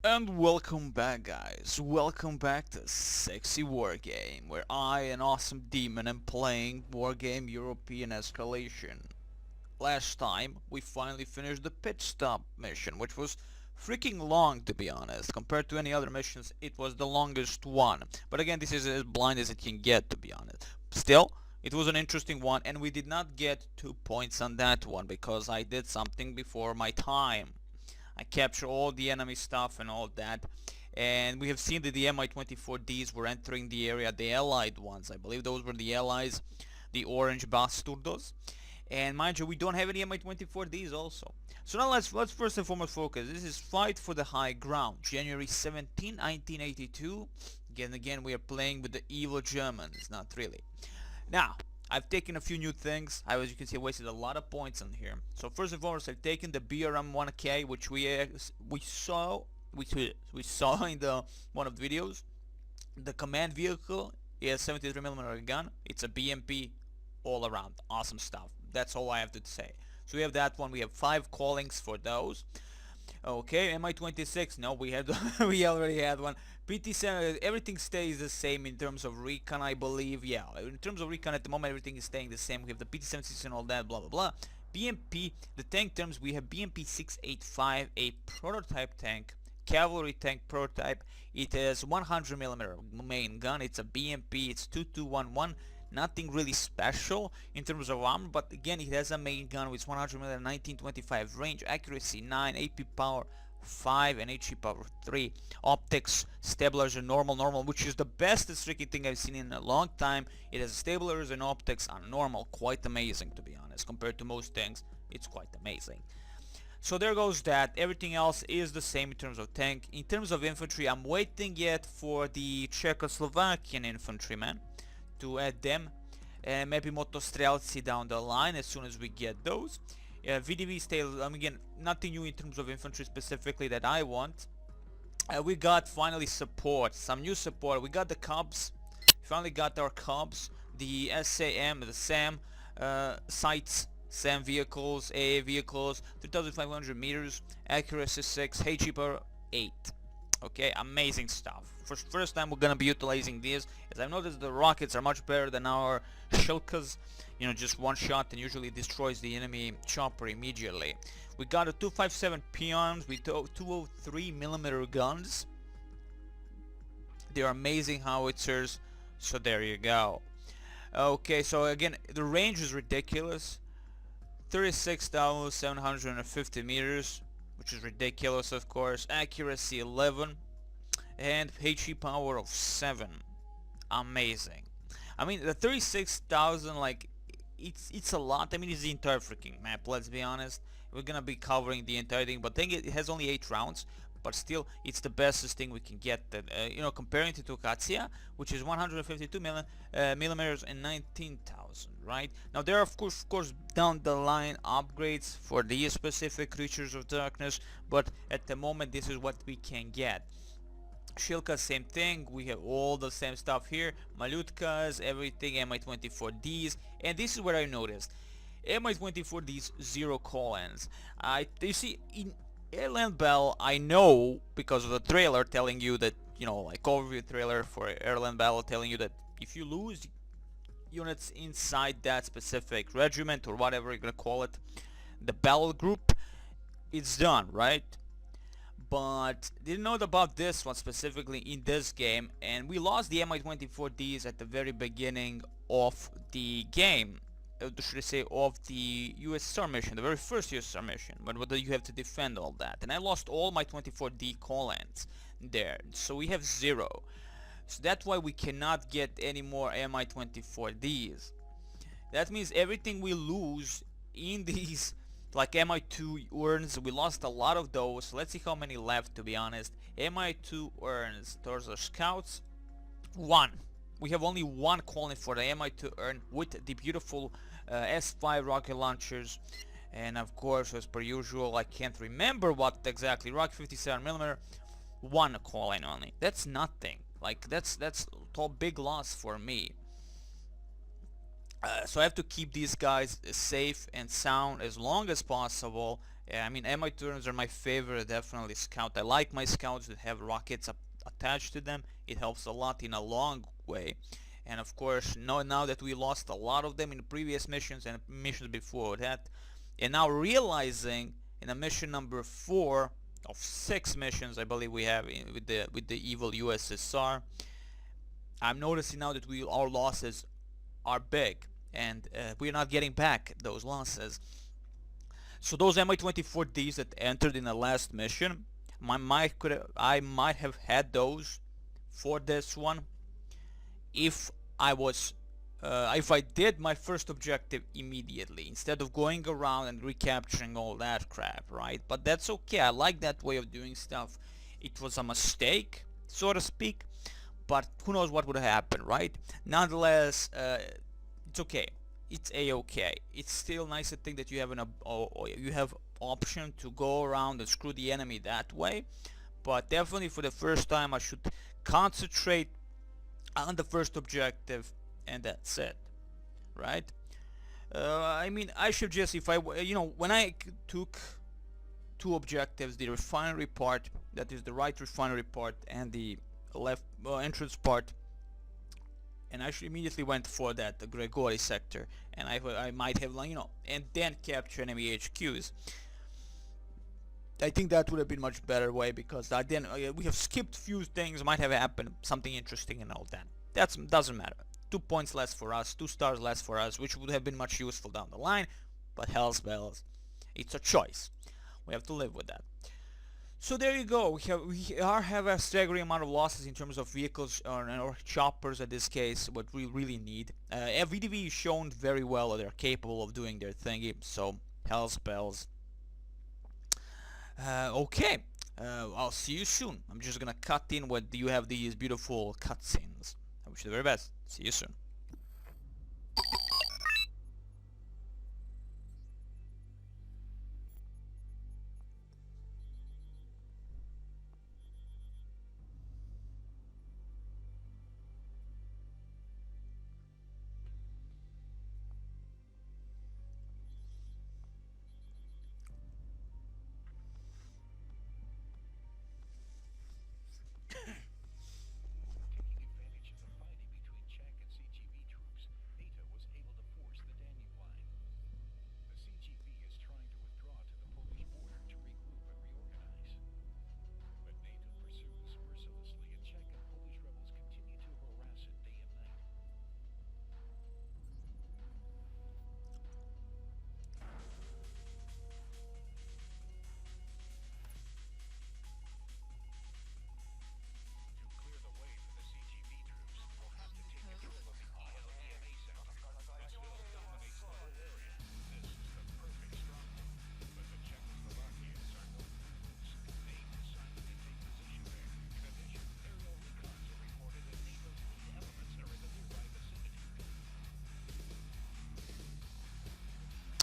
And welcome back, guys. Welcome back to Sexy Wargame, where I, an awesome demon, am playing Wargame European Escalation. Last time, we finally finished the pit stop mission, which was freaking long, to be honest. Compared to any other missions, it was the longest one. But again, this is as blind as it can get, to be honest. Still, it was an interesting one, and we did not get 2 points on that one because I did something before my time. I capture all the enemy stuff and all that. And we have seen that the Mi-24Ds were entering the area, the allied ones. I believe those were the allies, the orange bastardos. And mind you, we don't have any Mi-24Ds also. So now let's first and foremost focus. This is Fight for the High Ground, January 17, 1982. Again, we are playing with the evil Germans, not really. Now, I've taken a few new things. As you can see, I wasted a lot of points on here. So first and foremost, I've taken the BRM 1K, which we saw in the one of the videos. The command vehicle is 73mm gun. It's a BMP all around. Awesome stuff. That's all I have to say. So we have that one. We have 5 callings for those. Okay, Mi-26. No, we had we already had one. Pt.7. Everything stays the same in terms of recon, I believe. Yeah, in terms of recon at the moment, everything is staying the same. We have the Pt-76 and all that, blah blah blah. BMP. The tank terms, we have BMP 685, a prototype tank, cavalry tank prototype. It has 100mm main gun. It's a BMP. It's 2211. Nothing really special in terms of armor, but again, it has a main gun with 100mm 1925 range, accuracy 9, AP power 5, and HE power 3. Optics, stabilizers are normal, which is the best freaking thing I've seen in a long time. It has stabilizers and optics on normal, quite amazing, to be honest. Compared to most things, it's quite amazing. So there goes that. Everything else is the same in terms of tank. In terms of infantry, I'm waiting yet for the Czechoslovakian infantrymen to add them, and maybe motostrelci down the line as soon as we get those. VDV style, again, nothing new in terms of infantry specifically that I want. We got finally support, some new support. We got the KUBS, finally got our KUBS, the SAM, the SAM sights, SAM vehicles, AA vehicles, 3,500 meters, accuracy 6, HE power 8. Okay, amazing stuff. First time we're gonna be utilizing these, as I've noticed the rockets are much better than our shilkas. You know, just one shot and usually destroys the enemy chopper immediately. We got a 257 peons with 203mm guns. They're amazing howitzers, so there you go. Okay, so again, the range is ridiculous. 36,750 meters, which is ridiculous, of course. Accuracy 11 and HE power of 7. Amazing. I mean, the 36,000, like, it's a lot. I mean, it's the entire freaking map, let's be honest. We're gonna be covering the entire thing, but thing it has only 8 rounds, but still it's the bestest thing we can get. That you know, comparing to Katsia, which is 152 millimeters and 19,000, right? Now there are of course down the line upgrades for these specific creatures of darkness, but at the moment this is what we can get. Shilka, same thing. We have all the same stuff here. Malutkas, everything, Mi-24Ds, and this is what I noticed. Mi-24Ds, 0 call-ins. You see, in Airland Battle, I know because of the trailer telling you that, you know, like overview trailer for Airland Battle telling you that if you lose units inside that specific regiment or whatever you're gonna call it, the battle group, it's done, right? But didn't know about this one specifically in this game, and we lost the Mi-24Ds at the very beginning of the game. Should I say of the USSR mission, the very first USSR mission, but whether you have to defend all that. And I lost all my 24D call-ins there, so we have 0. So that's why we cannot get any more Mi-24Ds. That means everything we lose in these, like Mi-2 urns, we lost a lot of those. Let's see how many left, to be honest. Mi-2 urns, those are scouts. 1. We have only 1 calling for the Mi-2 urn with the beautiful S5 rocket launchers. And of course, as per usual, I can't remember what exactly. Rocket 57mm, 1 calling only. That's nothing. Like, that's a big loss for me. So I have to keep these guys safe and sound as long as possible, Yeah, I mean, Mi-2s are my favorite, definitely scout. I like my scouts that have rockets attached to them. It helps a lot in a long way. And of course, now that we lost a lot of them in previous missions and missions before that, and now realizing in a mission number 4 of 6 missions I believe we have with the evil USSR, I'm noticing now that our losses are big, and we're not getting back those losses. So those Mi-24Ds that entered in the last mission, I might have had those for this one if if I did my first objective immediately instead of going around and recapturing all that crap, right? But that's okay. I like that way of doing stuff. It was a mistake, so to speak, but who knows what would happen, right? Nonetheless, it's okay. It's a-okay. It's still nice to think that you have you have option to go around and screw the enemy that way, but definitely for the first time I should concentrate on the first objective, and that's it, right? I mean, I should just, if I, when I took 2 objectives, the refinery part, that is the right refinery part, and the left entrance part, and I immediately went for that, the Grigori sector, and I might have, and then capture enemy HQs. I think that would have been much better way, because then we have skipped few things, might have happened, something interesting and all that. That doesn't matter. 2 points less for us, 2 stars less for us, which would have been much useful down the line, but hell's bells. It's a choice. We have to live with that. So there you go. We have a staggering amount of losses in terms of vehicles or choppers in this case, what we really need. VDV is shown very well they're capable of doing their thingy, so hell's bells. Okay, I'll see you soon. I'm just gonna cut in when you have these beautiful cutscenes. I wish you the very best. See you soon.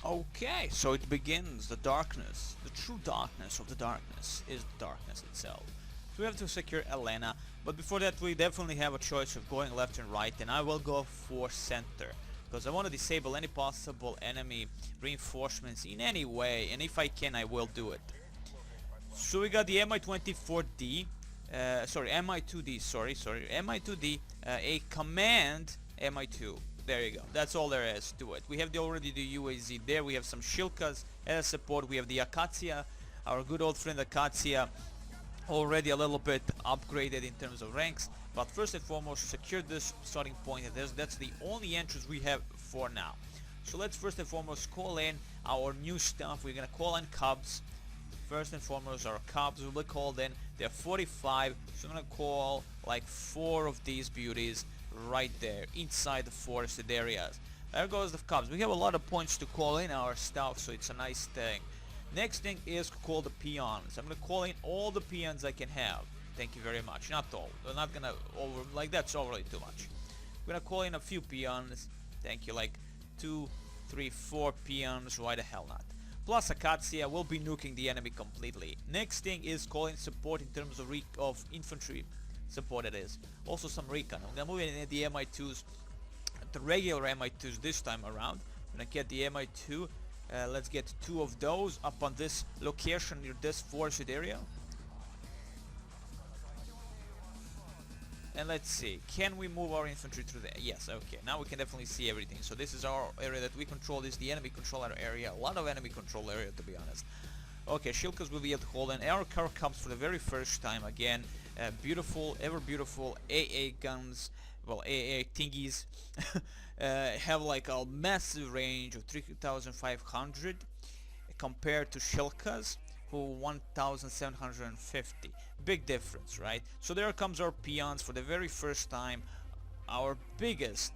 Okay, so it begins. The darkness, the true darkness of the darkness is the darkness itself. So we have to secure Elena, but before that we definitely have a choice of going left and right, and I will go for center, because I want to disable any possible enemy reinforcements in any way, and if I can I will do it. So we got the Mi-24D, Mi-2D, Mi-2D, a command Mi-2. There you go. That's all there is to it. We have already the UAZ there. We have some Shilkas as support. We have the Akatsiya, our good old friend Akatsiya, already a little bit upgraded in terms of ranks. But first and foremost, secure this starting point. That's the only entrance we have for now. So let's first and foremost call in our new stuff. We're gonna call in KUBS. First and foremost, our KUBS will be called in. They're 45, so I'm gonna call like 4 of these beauties right there inside the forested areas. There goes the KUBS. We have a lot of points to call in our stuff, so it's a nice thing. Next thing is to call the peons. I'm gonna call in all the peons I can have. Thank you very much. Not all. We're not gonna that's already too much. We're gonna call in a few peons. Thank you, like 2, 3, 4 peons. Why the hell not? Plus Akatsiya will be nuking the enemy completely. Next thing is calling support in terms of infantry support, it is. Also some recon. I'm gonna move in the Mi-2s, the regular Mi-2s this time around. I'm gonna get the Mi-2 Let's get 2 of those up on this location near this forested area. And let's see, can we move our infantry through there? Yes, okay, now we can definitely see everything. So this is our area that we control, this is the enemy control area, a lot of enemy control area to be honest. Okay, Shilkas will be able to hold, and our car comes for the very first time again. Beautiful, ever beautiful AA guns, well, AA thingies, have like a massive range of 3,500 compared to Shilkas, who 1,750. Big difference, right? So there comes our peons for the very first time, our biggest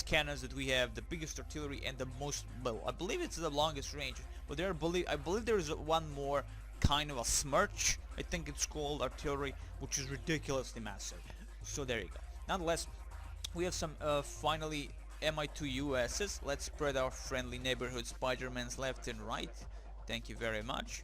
cannons that we have, the biggest artillery and the most, well, I believe it's the longest range, but I believe there is one more kind of a smirch, I think it's called artillery, which is ridiculously massive. So there you go. Nonetheless, we have some finally Mi-2 USs. Let's spread our friendly neighborhood Spider-Mans left and right. Thank you very much.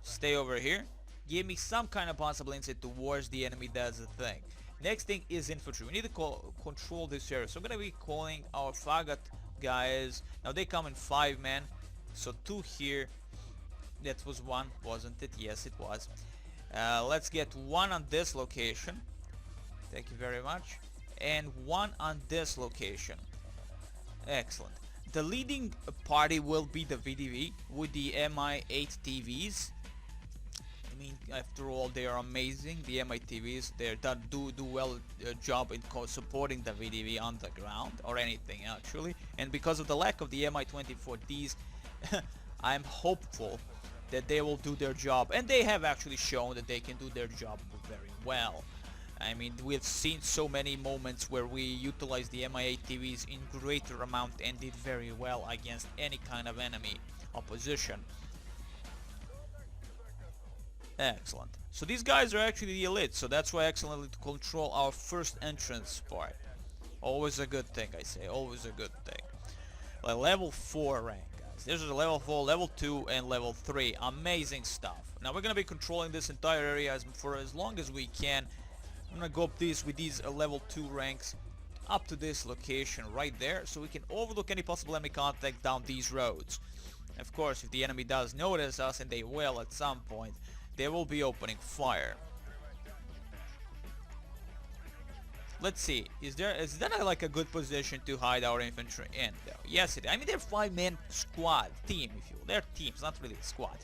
Stay over here. Give me some kind of possible insight towards the enemy does the thing. Next thing is infantry. We need to control this area. So I'm going to be calling our Fagot guys. Now they come in 5 men. So 2 here. That was 1, wasn't it? Yes, it was. Let's get 1 on this location. Thank you very much. And 1 on this location. Excellent. The leading party will be the VDV with the Mi-8 TVs. I mean, after all, they are amazing. The Mi-TVs, they do well job in supporting the VDV on the ground, or anything actually. And because of the lack of the Mi-24Ds, I'm hopeful that they will do their job. And they have actually shown that they can do their job very well. I mean, we've seen so many moments where we utilized the Mi-8 TVs in greater amount and did very well against any kind of enemy opposition. Excellent. So these guys are actually the elite, so that's why excellently to control our first entrance part. Always a good thing, I say, always a good thing. Like level 4 rank, guys. This is a level 4, level 2, and level 3. Amazing stuff. Now we're gonna be controlling this entire area for as long as we can. I'm gonna go up with these level 2 ranks up to this location right there, so we can overlook any possible enemy contact down these roads. Of course, if the enemy does notice us, and they will at some point, they will be opening fire. Let's see, is that like a good position to hide our infantry in though? Yes it is. I mean, they're 5-man squad, team if you will. They're teams, not really a squad.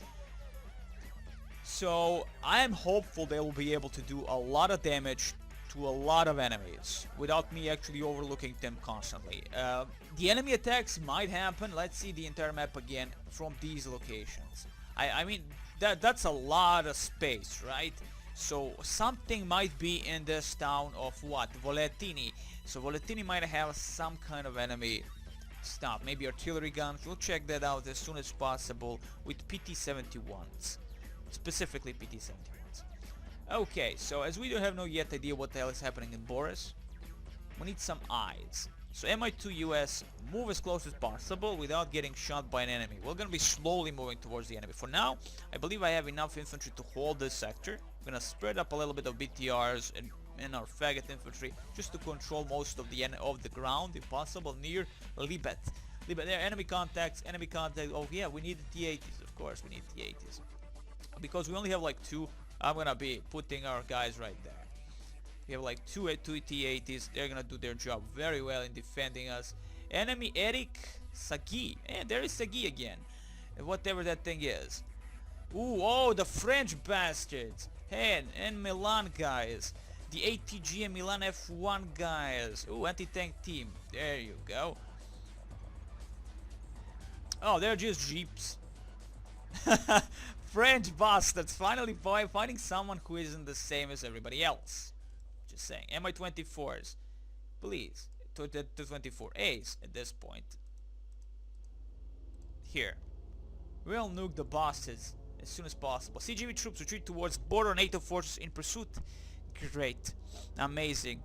So I am hopeful they will be able to do a lot of damage to a lot of enemies without me actually overlooking them constantly. The enemy attacks might happen. Let's see the entire map again from these locations. I mean, that's a lot of space, right? So something might be in this town of what? Voletini. So Voletini might have some kind of enemy stuff. Maybe artillery guns. We'll check that out as soon as possible with Pt.21s. Specifically Pt.71s. Okay, so as we don't have no yet idea what the hell is happening in Boris, we need some eyes. So Mi-2 US, move as close as possible without getting shot by an enemy. We're gonna be slowly moving towards the enemy. For now, I believe I have enough infantry to hold this sector. I'm gonna spread up a little bit of BTRs and our faggot infantry just to control most of the ground, if possible, near Libet. There are enemy contacts, oh yeah, we need the T-80s, of course we need T-80s. Because we only have like 2, I'm gonna be putting our guys right there. We have like 2 T-80s, they're gonna do their job very well in defending us. Enemy Eric Sagi, and there is Sagi again, whatever that thing is. Ooh, oh, the French bastards, and Milan guys, the ATG and Milan F1 guys. Ooh, anti-tank team, there you go. Oh, they're just jeeps. French bastards, finally finding someone who isn't the same as everybody else. Just saying. Mi-24s, please, to 24As at this point. Here, we'll nuke the bosses as soon as possible. CGV troops retreat towards border NATO forces in pursuit. Great, amazing.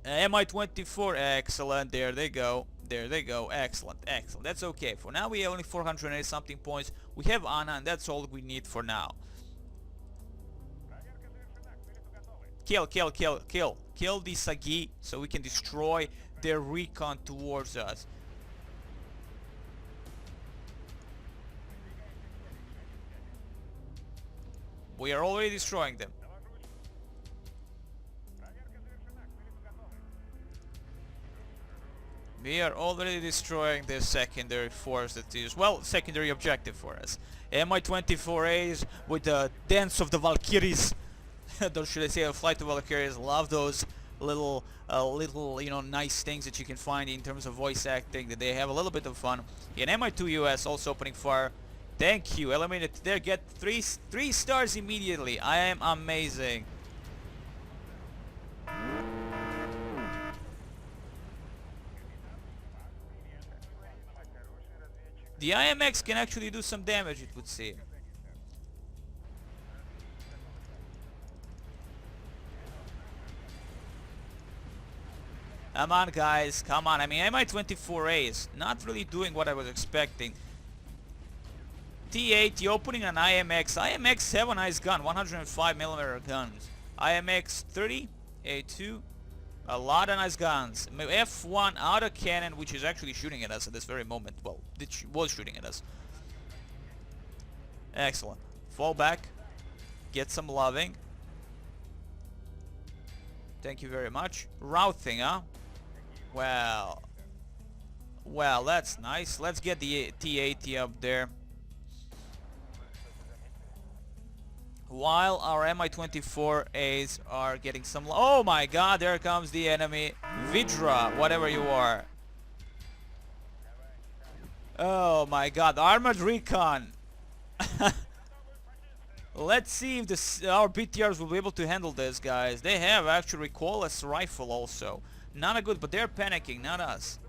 Mi-24, excellent. There they go. There they go. Excellent, excellent. That's okay. For now, we have only 480 something points. We have Anna, and that's all we need for now. Kill the Sagi so we can destroy their recon towards us. We are already destroying them. We are already destroying the secondary force that is, well, secondary objective for us. Mi-24As with the dance of the Valkyries. Or should I say a flight of Valkyries. Love those little, nice things that you can find in terms of voice acting. That they have a little bit of fun. And Mi-2 US also opening fire. Thank you. Eliminated there. Get three stars immediately. I am amazing. The IMX can actually do some damage, it would seem. Come on, guys, come on. I mean, Mi-24A is not really doing what I was expecting. T80 opening an IMX. IMX have a nice gun, 105mm guns. IMX 30, A2, a lot of nice guns. F1 auto cannon, which is actually shooting at us at this very moment. Well, it was shooting at us. Excellent. Fall back. Get some loving. Thank you very much. Routing, huh? Well, that's nice. Let's get the T80 up there. While our Mi-24As are getting some... Oh my god, there comes the enemy. Vidra, whatever you are. Oh my god, Armored Recon. Let's see if our BTRs will be able to handle this, guys. They have actually recoilless rifle also. Not a good, but they're panicking, not us.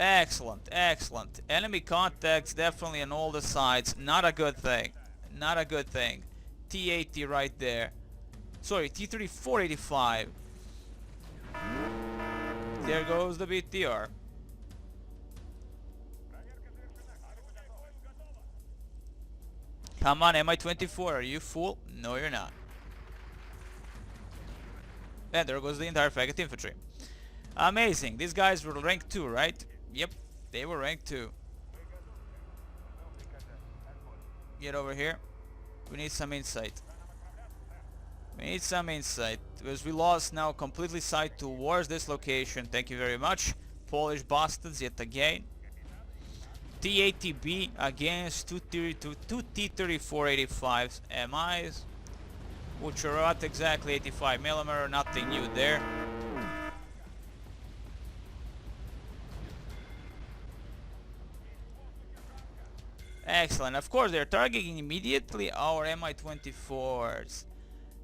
Excellent, excellent. Enemy contacts definitely on all the sides. Not a good thing. Not a good thing. T80 right there. Sorry, T-3485. There goes the BTR. Come on, Mi-24, are you fool? No, you're not. And there goes the entire faggot infantry. Amazing. These guys were rank 2, right? Yep, they were rank 2. Get over here. We need some insight. We need some insight. Because we lost now completely sight towards this location. Thank you very much. Polish bastards yet again. T80B against two T-3485's MIs. Which are at exactly 85mm. Nothing new there. Excellent. Of course, they're targeting immediately our Mi-24s.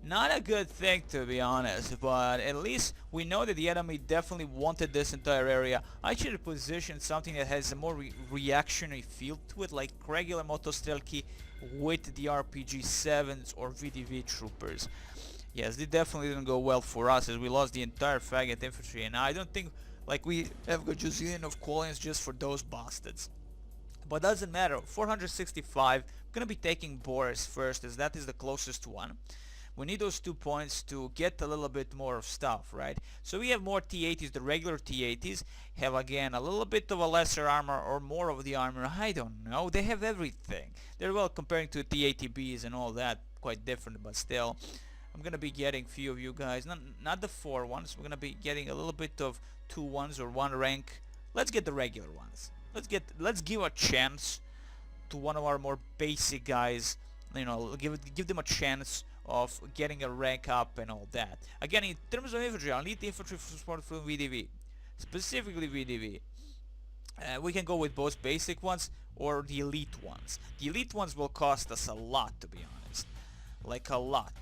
Not a good thing, to be honest, but at least we know that the enemy definitely wanted this entire area. I should have positioned something that has a more reactionary feel to it, like regular motostrelki with the RPG-7s or VDV troopers. Yes, they definitely didn't go well for us, as we lost the entire faggot infantry, and I don't think like we have got gazillion of coins just for those bastards. But doesn't matter. 465. Gonna be taking Boris first, as that is the closest one. We need those 2 points to get a little bit more of stuff, right? So we have more T-80s. The regular T-80s have again a little bit of a lesser armor or more of the armor. I don't know. They have everything. They're, well, comparing to T-80Bs and all that, quite different, but still. I'm gonna be getting few of you guys. Not the 4 ones. We're gonna be getting a little bit of 2 ones or 1 rank. Let's get the regular ones. Let's give a chance to one of our more basic guys. You know, give them a chance of getting a rank up and all that. Again, in terms of infantry, I'll need the infantry support from VDV, specifically VDV. We can go with both basic ones or the elite ones. The elite ones will cost us a lot, to be honest. Like a lot.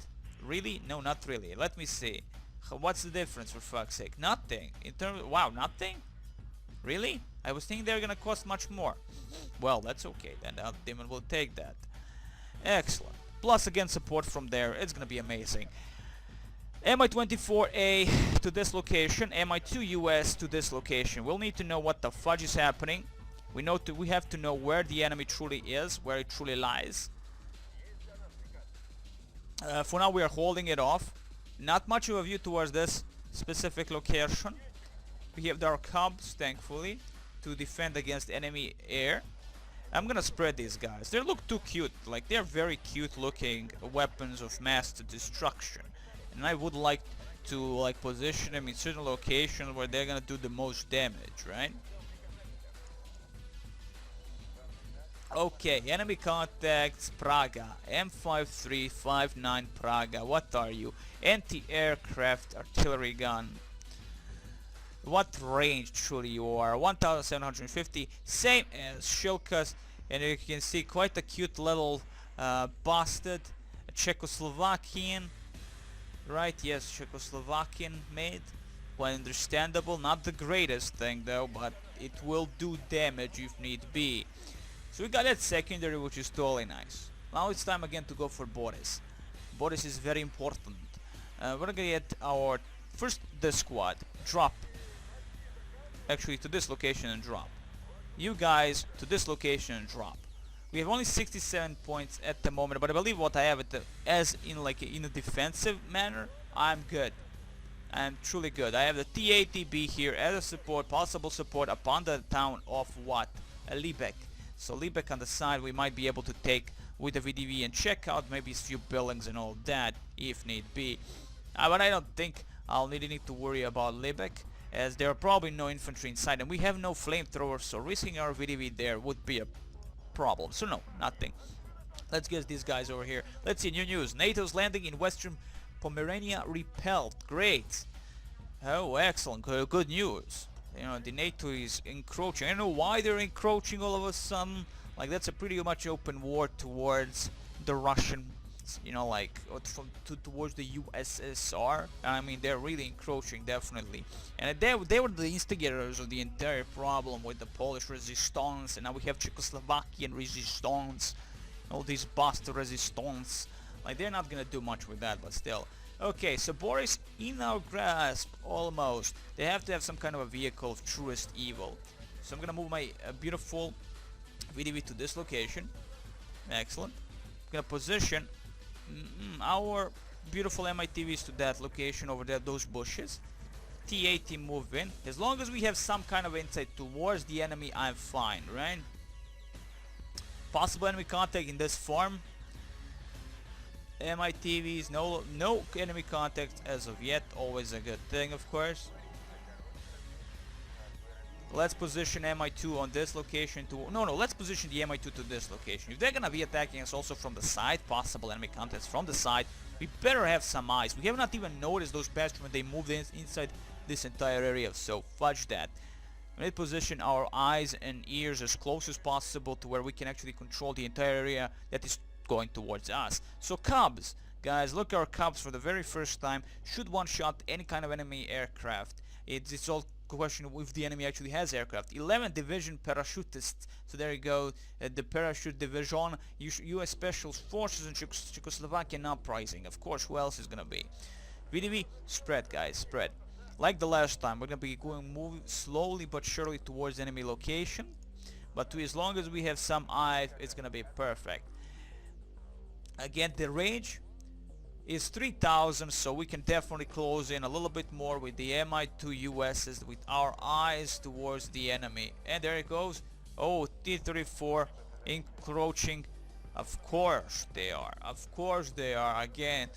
Really? No, not really. Let me see. What's the difference, for fuck's sake? Nothing. In terms of, wow, nothing? Really? I was thinking they were gonna cost much more. Well, that's okay then. The demon will take that. Excellent. Plus again support from there. It's gonna be amazing. Mi-24A to this location. Mi-2 US to this location. We'll need to know what the fudge is happening. We have to know where the enemy truly is, where it truly lies. For now we are holding it off. Not much of a view towards this specific location. We have our KUBS, thankfully, to defend against enemy air. I'm gonna spread these guys. They look too cute. Like, they're very cute looking weapons of mass destruction. And I would like to like position them in certain locations where they're gonna do the most damage, right? Okay, enemy contacts Praga, M5359 Praga. What are you? Anti-aircraft artillery gun. What range truly you are? 1750, same as Shilka's, and you can see quite a cute little busted Czechoslovakian, right? Yes, Czechoslovakian made. Quite understandable, not the greatest thing though, but it will do damage if need be. So we got that secondary, which is totally nice. Now it's time again to go for Boris. Boris is very important. We're gonna get our first this squad drop. Actually, to this location and drop. You guys to this location and drop. We have only 67 points at the moment, but I believe what I have it as in a defensive manner, I'm good. I'm truly good. I have the T80B here as a support, possible support upon the town of what? Liebek. So Liebek on the side we might be able to take with the VDV and check out maybe a few buildings and all that if need be. But I don't think I'll need to worry about Liebek, as there are probably no infantry inside and we have no flamethrowers, so risking our VDV there would be a problem. So no, nothing. Let's get these guys over here. Let's see, new news. NATO's landing in Western Pomerania repelled. Great. Oh, excellent. Good news. You know, the NATO is encroaching. I don't know why they're encroaching all of a sudden. Like, that's a pretty much open war towards the Russian, you know, like towards the USSR. I mean, they're really encroaching, definitely. And they were the instigators of the entire problem with the Polish resistance, and now we have Czechoslovakian resistance, all these bastard resistance. Like, they're not gonna do much with that, but still. Okay, so Boris in our grasp, almost. They have to have some kind of a vehicle of truest evil. So I'm gonna move my beautiful VDV to this location. Excellent. I'm gonna position our beautiful MITVs to that location over there, those bushes. T80 move in. As long as we have some kind of insight towards the enemy, I'm fine, right? Possible enemy contact in this farm. MITVs, no enemy contact as of yet. Always a good thing, of course. Let's position MI2 on this location to... No, let's position the MI2 to this location. If they're gonna be attacking us also from the side, possible enemy contacts from the side, we better have some eyes. We have not even noticed those bastards when they moved inside this entire area, so fudge that. We need to position our eyes and ears as close as possible to where we can actually control the entire area that is going towards us. So KUBS, guys, look, our KUBS for the very first time should one-shot any kind of enemy aircraft. It's all question if the enemy actually has aircraft. 11th Division parachutists. So there you go, the parachute division, U.S. Special Forces and Czechoslovakian uprising. Of course, who else is gonna be? VDV, spread, guys, spread. Like the last time, we're gonna be moving slowly but surely towards enemy location. But as long as we have some eye, it's gonna be perfect. Again, the range is 3,000, so we can definitely close in a little bit more with the Mi-2 USs with our eyes towards the enemy. And there it goes. Oh, T-34 encroaching. Of course they are. Of course they are. Again,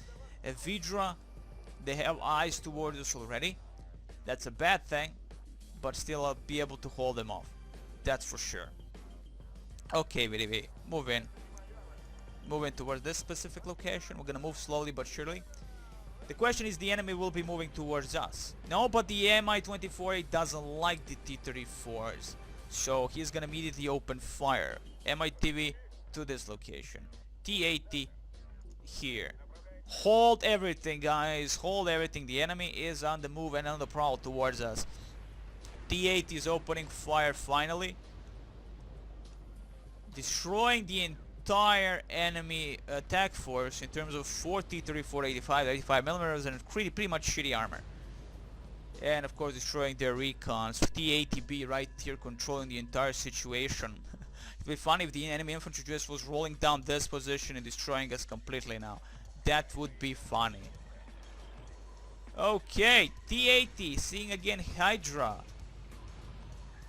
Vidra, they have eyes towards us already. That's a bad thing, but still I'll be able to hold them off. That's for sure. Okay, VDV, move in. Moving towards this specific location. We're gonna move slowly but surely. The question is, the enemy will be moving towards us. No, but the Mi-24 doesn't like the T-34s, so he's gonna immediately open fire. MITV to this location. T-80 here. Hold everything, guys. Hold everything. The enemy is on the move and on the prowl towards us. T-80 is opening fire finally, destroying the entire enemy attack force in terms of 40, 34, 85 millimeters and pretty much shitty armor. And of course destroying their recons. T-80B right here controlling the entire situation. It'd be funny if the enemy infantry just was rolling down this position and destroying us completely now. That would be funny. Okay, T-80 seeing again Hydra.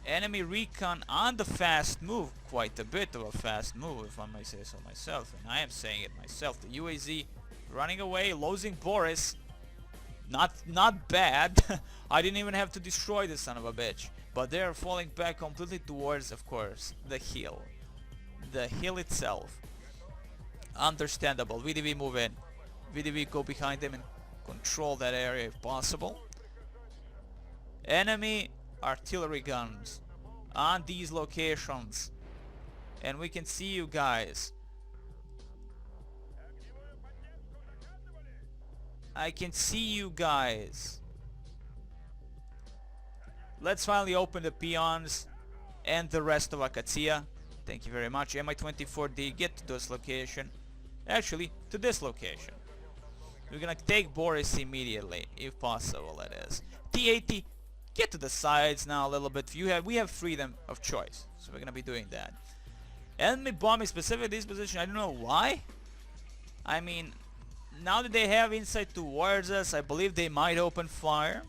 Enemy recon on the fast move, quite a bit of a fast move if I may say so myself, and I am saying it myself. The UAZ running away, losing Boris. Not bad. I didn't even have to destroy this son of a bitch. But they're falling back completely towards, of course, the hill. The hill itself. Understandable. VDV move in. VDV go behind them and control that area if possible. Enemy artillery guns on these locations. And we can see you guys. I can see you guys. Let's finally open the peons and the rest of Akatsiya. Thank you very much. Mi-24D, get to this location. Actually, to this location. We're gonna take Boris immediately, if possible, that is. T-80, get to the sides now a little bit. We have freedom of choice, so we're gonna be doing that. Enemy bombing specifically this position, I don't know why. I mean, now that they have insight towards us, I believe they might open fire.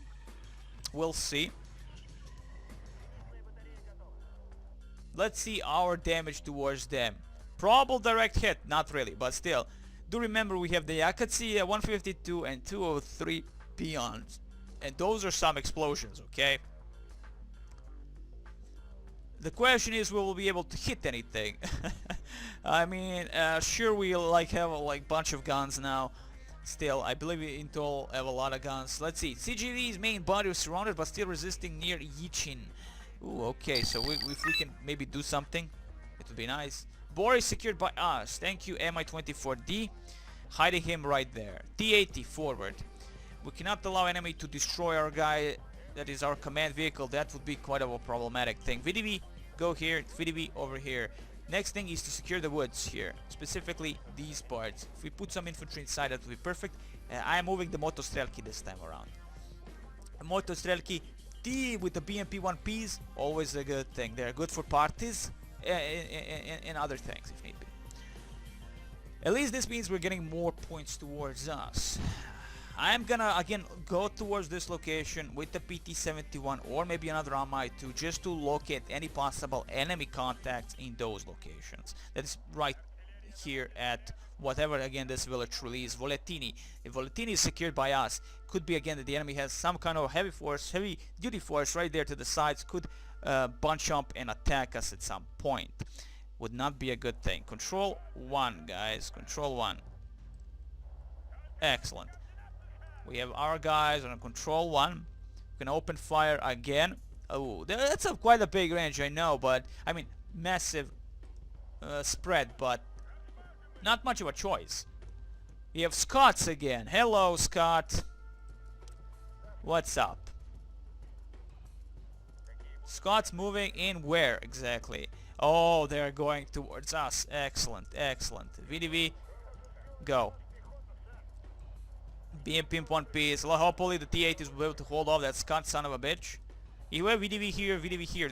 We'll see. Let's see our damage towards them. Probable direct hit, not really, but still. Do remember we have the Akatsiya 152 and 203 peons. And those are some explosions, okay? The question is, will we be able to hit anything? I mean, sure we have a bunch of guns now. Still, I believe we in total have a lot of guns. Let's see. CGV's main body was surrounded but still resisting near Yichin. Ooh, okay, so if we can maybe do something, it would be nice. Boris secured by us. Thank you, Mi-24D. Hiding him right there. T-80 forward. We cannot allow enemy to destroy our guy. That is our command vehicle. That would be quite of a problematic thing. VDV, go here. VDV over here. Next thing is to secure the woods here. Specifically these parts. If we put some infantry inside, that would be perfect. I am moving the Motostrelki this time around. Motostrelki T with the BMP-1Ps, always a good thing. They're good for parties and other things if need be. At least this means we're getting more points towards us. I am gonna again go towards this location with the Pt-71 or maybe another Mi-2 just to locate any possible enemy contacts in those locations. That is right here at whatever again this village really is. Voletini. If Voletini is secured by us, could be again that the enemy has some kind of heavy duty force right there to the sides, could bunch up and attack us at some point. Would not be a good thing. Control 1, guys. Control 1. Excellent. We have our guys on control 1. We can open fire again. Oh, that's quite a big range, I know, but I mean massive spread, but not much of a choice. We have Scots again. Hello, Scott. What's up? Scots moving in where exactly? Oh, they're going towards us. Excellent, excellent. VDV, go. BMP-1Ps. Hopefully the T-8 is able to hold off that Scott son of a bitch. You have VDV here,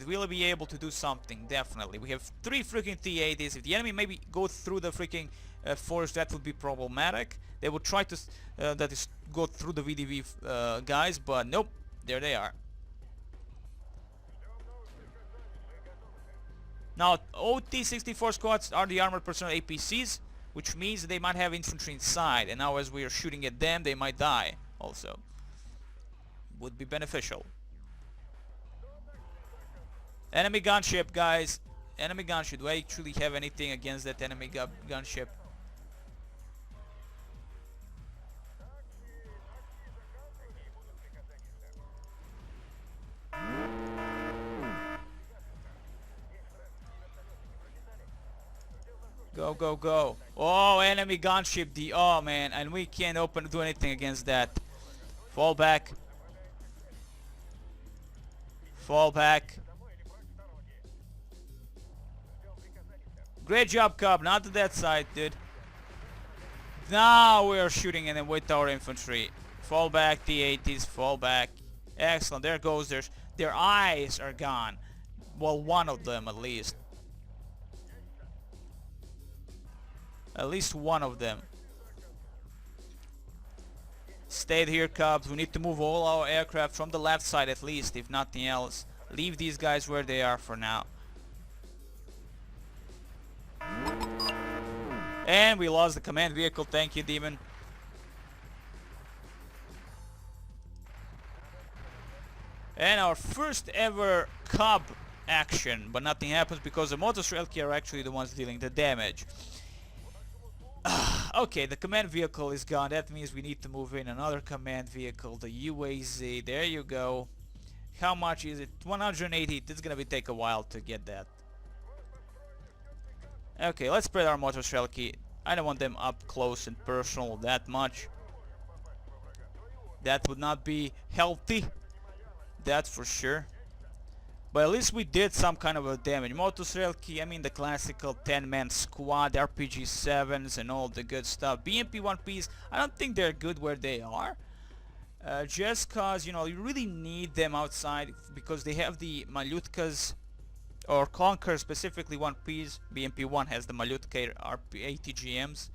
we'll be able to do something, definitely. We have 3 freaking T-80s. If the enemy maybe go through the freaking forest, that would be problematic. They would try to go through the VDV guys, but nope, there they are. Now, OT-64 squads are the armored personnel APCs, which means they might have infantry inside, and now as we are shooting at them, they might die also. Would be beneficial. Enemy gunship, guys. Enemy gunship. Do I actually have anything against that enemy gunship? Go, go, go. Oh, enemy gunship D. Oh, man. And we can't do anything against that. Fall back. Fall back. Great job, Cub. Not to that side, dude. Now we are shooting at them with our infantry. Fall back, T-80s. Fall back. Excellent. There goes their eyes are gone. Well, one of them at least. At least one of them. Stay here, Cubs. We need to move all our aircraft from the left side at least, if nothing else. Leave these guys where they are for now. And we lost the command vehicle. Thank you, Demon. And our first ever KUB action, but nothing happens because the Motostrelki are actually the ones dealing the damage. Okay, the command vehicle is gone. That means we need to move in another command vehicle, the UAZ. There you go. How much is it? 180. It's gonna take a while to get that. Okay, let's spread our Motostrelki. I don't want them up close and personal that much. That would not be healthy. That's for sure. But at least we did some kind of a damage. Motostrelki, I mean the classical 10-man squad, RPG-7s and all the good stuff. BMP-1Ps, I don't think they're good where they are. Just cause, you know, you really need them outside because they have the Malyutkas or Conquer, specifically 1Ps. BMP-1 has the Malyutka ATGMs.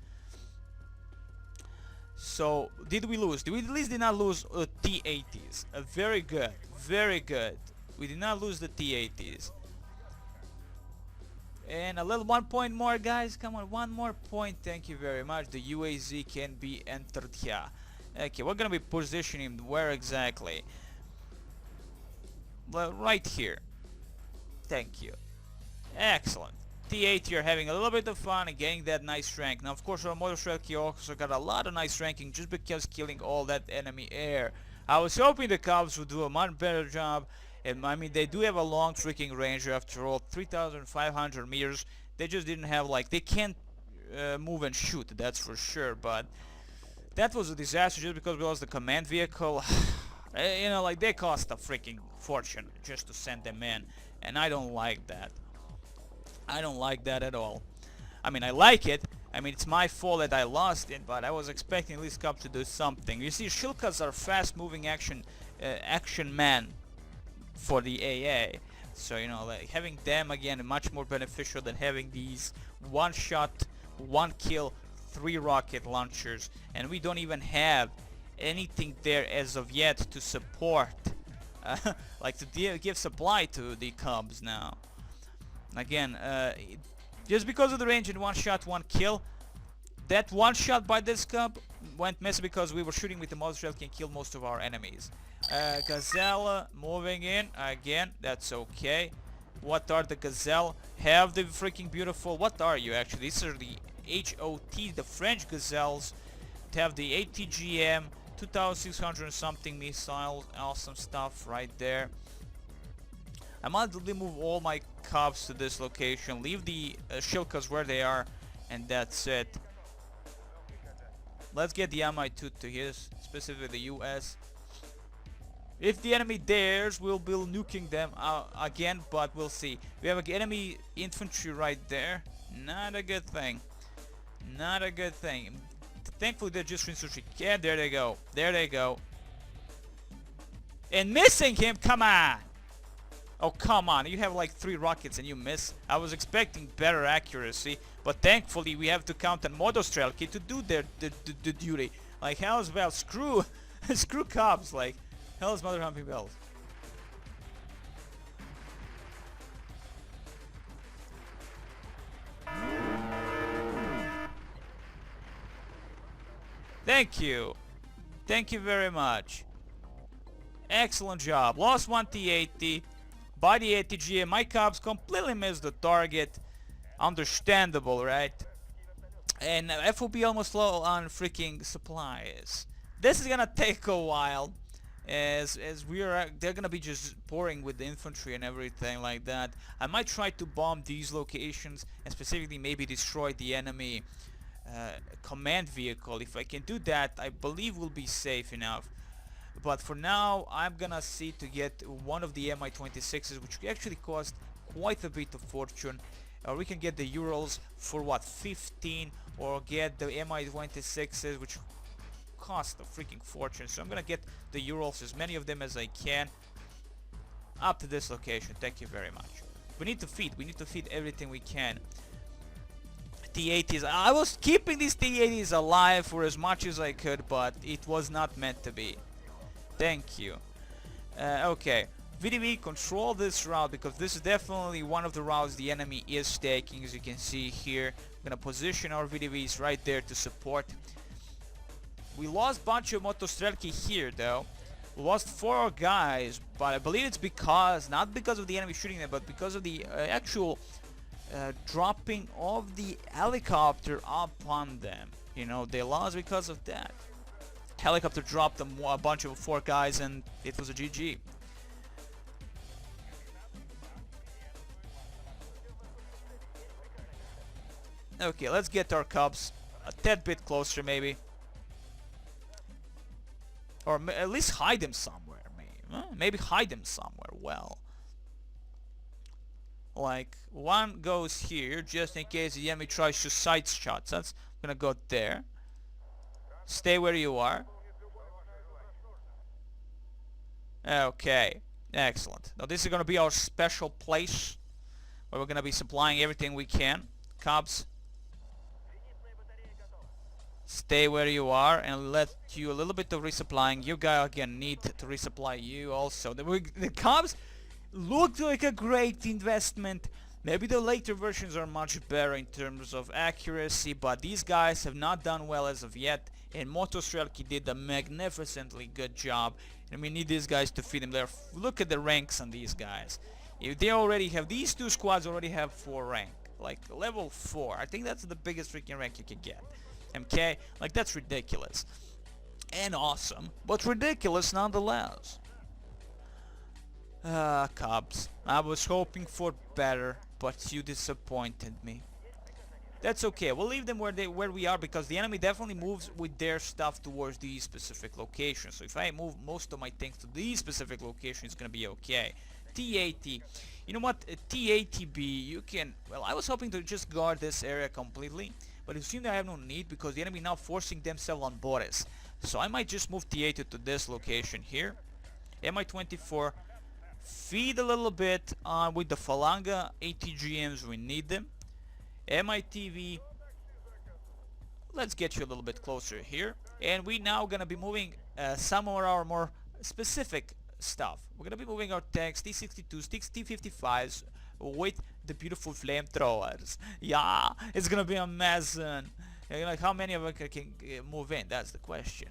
So, did we lose? We at least did not lose T-80s. Very good. Very good. We did not lose the T-80s. And a little 1 point more, guys. Come on, 1 more point. Thank you very much. The UAZ can be entered here. Okay, we're gonna be positioning where exactly? Well, right here. Thank you. Excellent. T80 are having a little bit of fun and getting that nice rank. Now, of course, our Motostrelki also got a lot of nice ranking just because killing all that enemy air. I was hoping the KUBS would do a much better job. And I mean, they do have a long freaking range after all, 3,500 meters. They just didn't have, like, they can't move and shoot, that's for sure. But that was a disaster just because we lost the command vehicle. You know, like, they cost a freaking fortune just to send them in. And I don't like that. I don't like that at all. I mean, I like it. I mean, it's my fault that I lost it, but I was expecting at least KUB to do something. You see, Shilkas are fast-moving action man for the AA. So, you know, like, having them again is much more beneficial than having these one-shot, one-kill, 3 rocket launchers. And we don't even have anything there as of yet to support, like to give supply to the KUBS now. Again, just because of the range and one shot, one kill, that one shot by this KUB went missing because we were shooting with the Motostrelki and killed most of our enemies. Gazelle moving in again, that's okay. What are the Gazelle? Have the freaking beautiful, what are you actually? These are the HOT, the French Gazelles. To have the ATGM, 2,600 something missiles, awesome stuff right there. I might move all my KUBS to this location, leave the Shilkas where they are, and that's it. Let's get the Mi-2 to his, specifically the US. If the enemy dares, we'll be nuking them again, but we'll see. We have enemy infantry right there. Not a good thing. Not a good thing. Thankfully, they're just infantry. Yeah, there they go. There they go. And missing him, come on! Oh, come on, you have like 3 rockets and you miss. I was expecting better accuracy, but thankfully we have to count on Motostrelki to do their the duty. Like, hell's bells, screw screw KUBS, like, hell's mother humping bells. Thank you. Thank you very much. Excellent job. Lost 1 T80. By the ATGM, my KUBS completely missed the target. Understandable, right? And FOB almost low on freaking supplies. This is gonna take a while, as they're gonna be just pouring with the infantry and everything like that. I might try to bomb these locations and specifically maybe destroy the enemy command vehicle. If I can do that, I believe we'll be safe enough. But for now, I'm gonna see to get one of the Mi-26s, which actually cost quite a bit of fortune. We can get the Urals for what, 15, or get the Mi-26s, which cost a freaking fortune. So I'm gonna get the Urals, as many of them as I can, up to this location. Thank you very much. We need to feed everything we can. T-80s, I was keeping these T-80s alive for as much as I could, but it was not meant to be. Thank you. Okay, VDV, control this route, because this is definitely one of the routes the enemy is taking. As you can see here, we're gonna position our VDVs right there to support. We lost bunch of motostrelki here though. We lost 4 guys, but I believe it's because, not because of the enemy shooting them, but because of the actual dropping of the helicopter upon them. You know, they lost because of that. Helicopter dropped them a bunch of 4 guys and it was a GG. Okay, let's get our KUBS a tad bit closer maybe. Or at least hide them somewhere, maybe. Maybe hide them somewhere well. Like, one goes here, just in case the enemy tries to side shots. That's gonna go there. Stay where you are. Okay, excellent. Now this is gonna be our special place, where we're gonna be supplying everything we can. KUBS, stay where you are and let you a little bit of resupplying. You guys again need to resupply you also. The KUBS looked like a great investment. Maybe the later versions are much better in terms of accuracy, but these guys have not done well as of yet, and Motostrelki did a magnificently good job, and we need these guys to feed them there. Look at the ranks on these guys. If they already have, these 2 squads already have 4 rank, like level 4. I think that's the biggest freaking rank you can get. Okay, like that's ridiculous and awesome, but ridiculous nonetheless. KUBS, I was hoping for better, but you disappointed me. That's okay, we'll leave them where we are, because the enemy definitely moves with their stuff towards these specific locations. So if I move most of my things to these specific locations, it's gonna be okay. T80, you know what, T80B, you can, well, I was hoping to just guard this area completely, but it seems I have no need, because the enemy now forcing themselves on Boris. So I might just move T80 to this location here. Mi-24, feed a little bit with the Falanga ATGMs, we need them. MITV, let's get you a little bit closer here. And we now gonna be moving some of our more specific stuff. We're gonna be moving our tanks, T-62s, T-55s, with the beautiful flamethrowers. Yeah, it's gonna be amazing. Like, how many of us can move in? That's the question.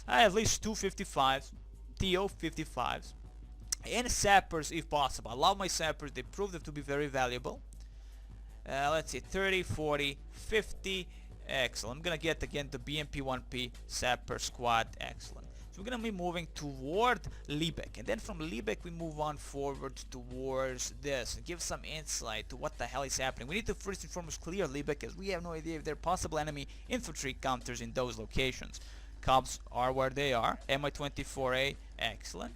At least 2 55s, TO-55s, and sappers if possible. I love my sappers. They prove them to be very valuable. Let's see, 30, 40, 50. Excellent. I'm gonna get again the BMP-1P sapper squad. Excellent. So we're gonna be moving toward Liebek, and then from Liebek we move on forward towards this and give some insight to what the hell is happening. We need to first and foremost clear Liebek, as we have no idea if there are possible enemy infantry counters in those locations. KUBS are where they are. Mi-24A, excellent.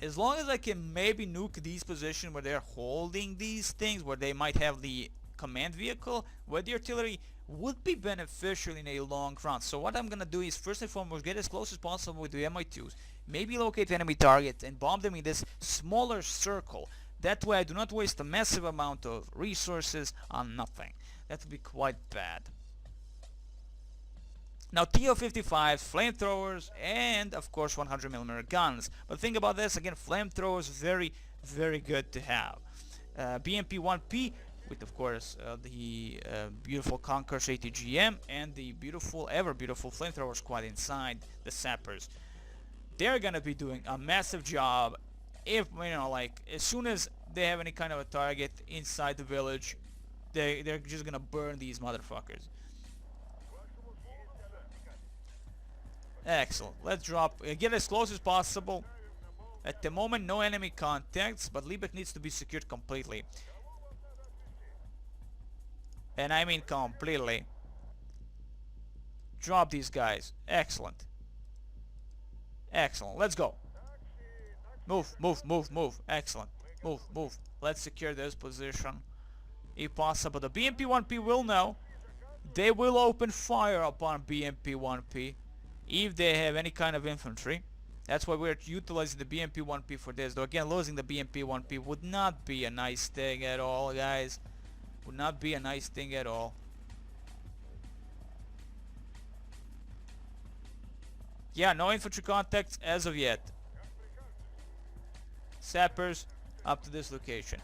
As long as I can maybe nuke these positions where they're holding these things, where they might have the command vehicle, where the artillery would be beneficial in a long run. So what I'm gonna do is first and foremost get as close as possible with the Mi-2s, maybe locate enemy targets and bomb them in this smaller circle. That way I do not waste a massive amount of resources on nothing. That would be quite bad. Now TO-55s, flamethrowers, and of course 100mm guns. But think about this again, flamethrowers very, very good to have. BMP-1P with of course the beautiful Concourse ATGM and the beautiful, ever beautiful flamethrower squad inside the sappers. They're gonna be doing a massive job. If, you know, like, as soon as they have any kind of a target inside the village, they're just gonna burn these motherfuckers. Excellent. Let's drop, get as close as possible. At the moment, no enemy contacts, but Liebek needs to be secured completely. And I mean completely. Drop these guys. Excellent. Excellent. Let's go. Move, move, move, move. Excellent. Move, move. Let's secure this position. If possible, the BMP-1P will know. They will open fire upon BMP-1P if they have any kind of infantry. That's why we're utilizing the BMP-1P for this. Though again, losing the BMP-1P would not be a nice thing at all, guys. Would not be a nice thing at all. Yeah, no infantry contacts as of yet. Sappers up to this location.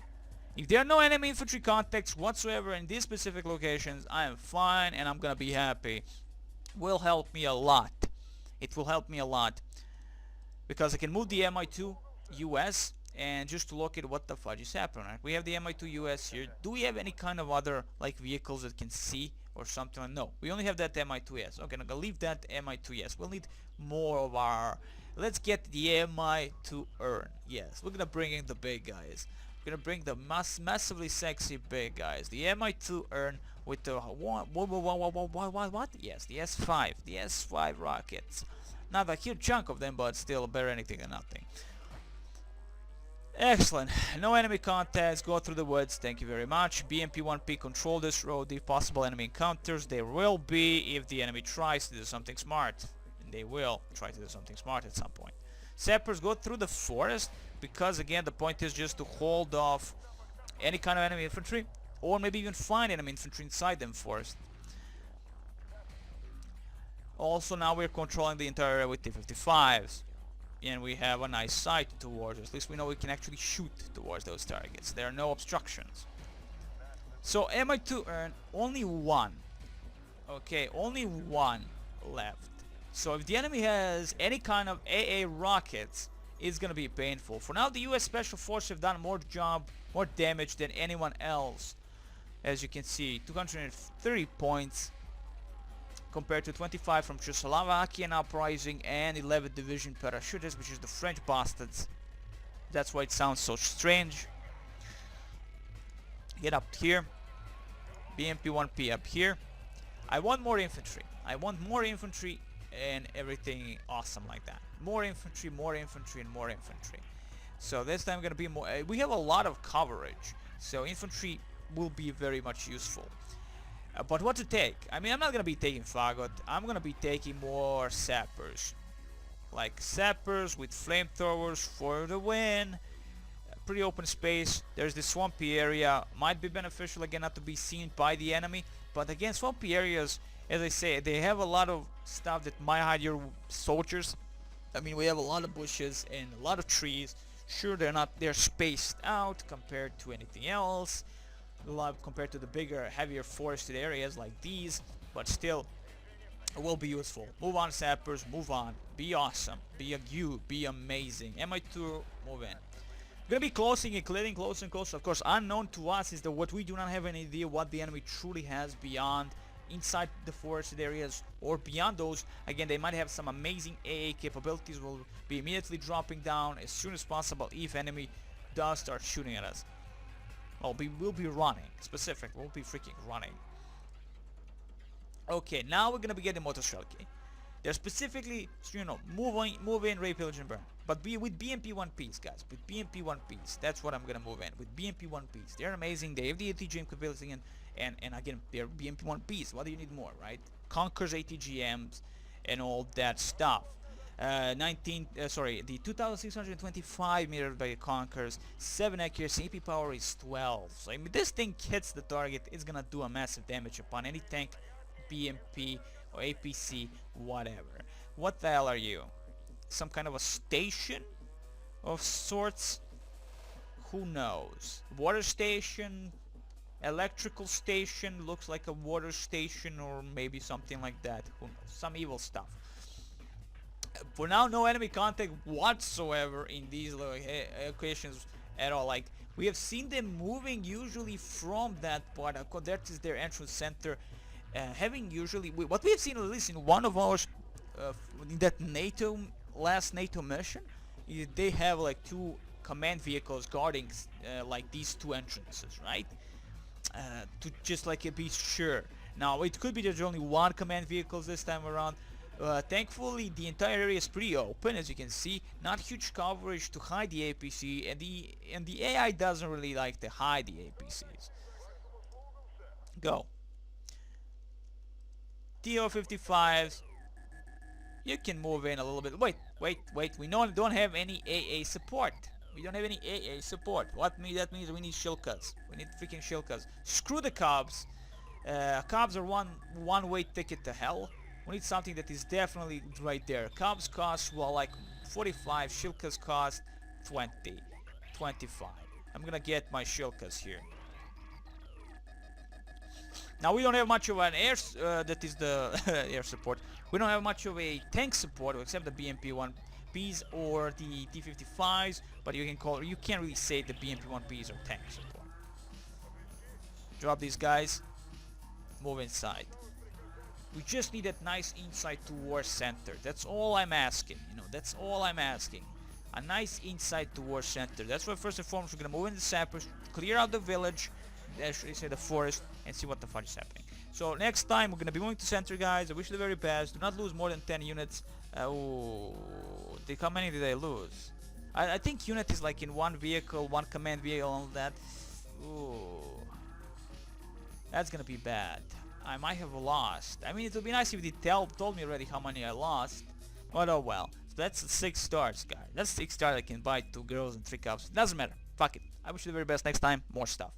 If there are no enemy infantry contacts whatsoever in these specific locations, I am fine and I'm gonna be happy. Will help me a lot. It will help me a lot because I can move the Mi-2 US and just to look at what the fudge is happening. Right? We have the Mi-2 US here. Do we have any kind of other like vehicles that can see or something? No, we only have that Mi-2 S. Okay, I'm gonna leave that Mi-2 S. We'll need more of our. Let's get the Mi-2 Earn. Yes, we're gonna bring in the big guys. We're gonna bring the massively sexy big guys. The Mi-2 Earn with the what? Yes, the S5, the S5 rockets. Not a huge chunk of them, but still better anything than nothing. Excellent. No enemy contacts. Go through the woods. Thank you very much. BMP-1P control this road. If possible enemy encounters, there will be if the enemy tries to do something smart. And they will try to do something smart at some point. Sappers go through the forest because again the point is just to hold off any kind of enemy infantry or maybe even find enemy infantry inside them forest. Also now we're controlling the entire area with T-55s. And we have a nice sight towards us. At least we know we can actually shoot towards those targets. There are no obstructions. So Mi-2 Earn, only one. Okay, only one left. So if the enemy has any kind of AA rockets, it's gonna be painful. For now the US Special Forces have done more damage than anyone else. As you can see, 230 points compared to 25 from Czechoslovakian Uprising and 11th Division Parachutists, which is the French bastards. That's why it sounds so strange. Get up here. BMP-1P up here. I want more infantry. I want more infantry and everything awesome like that. More infantry, and more infantry. So this time gonna be more. We have a lot of coverage, so infantry will be very much useful. But what to take? I mean, I'm not gonna be taking Fagot. I'm gonna be taking more sappers. Like sappers with flamethrowers for the win. Pretty open space. There's this swampy area. Might be beneficial again not to be seen by the enemy. But again, swampy areas, as I say, they have a lot of stuff that might hide your soldiers. I mean, we have a lot of bushes and a lot of trees. Sure, they're spaced out compared to anything else. A lot compared to the bigger, heavier forested areas like these, but still it will be useful. Move on, sappers, move on. Be awesome. Be amazing. Mi-2, move in. Gonna be closing and clearing closer and closer. Of course, unknown to us is that what we do not have any idea what the enemy truly has beyond inside the forested areas or beyond those. Again, they might have some amazing AA capabilities. Will be immediately dropping down as soon as possible if enemy does start shooting at us. Well, we'll be running. Specific, we'll be freaking running. Okay, now we're gonna be getting Motostrelki. They're specifically, you know, move in, raid, pillage, and burn. But with BMP-1Ps, guys. With BMP-1Ps, that's what I'm gonna move in. With BMP-1Ps, they're amazing. They have the ATGM capability, and again, they're BMP-1Ps. What do you need more, right? Conquers ATGMs and all that stuff. The 2625 meter by Conquers, 7 accuracy, AP power is 12. So I mean, this thing hits the target, it's gonna do a massive damage upon any tank, BMP or APC, whatever. What the hell are you? Some kind of a station of sorts? Who knows? Water station, electrical station, looks like a water station or maybe something like that. Who knows? Some evil stuff. For now, no enemy contact whatsoever in these locations at all. Like, we have seen them moving usually from that part. That is their entrance center. Having usually, what we have seen at least in one of our, in that last NATO mission, they have like 2 command vehicles guarding like these 2 entrances, right? To just like be sure. Now, it could be there's only 1 command vehicle this time around. Thankfully, the entire area is pretty open, as you can see. Not huge coverage to hide the APC, and the AI doesn't really like to hide the APCs. Go. TO-55s. You can move in a little bit. Wait. We don't have any AA support. We don't have any AA support. That means we need shilkas. We need freaking shilkas. Screw the KUBS. KUBS are one-way ticket to hell. We need something that is definitely right there. KUBS costs, well, like 45. Shilkas cost 20. 25. I'm gonna get my Shilkas here. Now we don't have much of an air, that is the air support. We don't have much of a tank support except the BMP-1Bs or the T-55s, but you can't really say the BMP-1Bs are tank support. Drop these guys, move inside. We just need that nice insight towards center. That's all I'm asking, that's all I'm asking. A nice insight towards center. That's why first and foremost we're gonna move in the sappers, clear out the village, actually say the forest, and see what the fuck is happening. So next time we're gonna be moving to center, guys. I wish you the very best. Do not lose more than 10 units. How many did I lose? I think unit is like in one vehicle, one command vehicle, and all that. Ooh, that's gonna be bad. I might have lost. I mean, it would be nice if they told me already how many I lost. But oh well. So that's 6 stars, guys. That's 6 stars I can buy 2 girls and 3 cups. Doesn't matter. Fuck it. I wish you the very best next time. More stuff.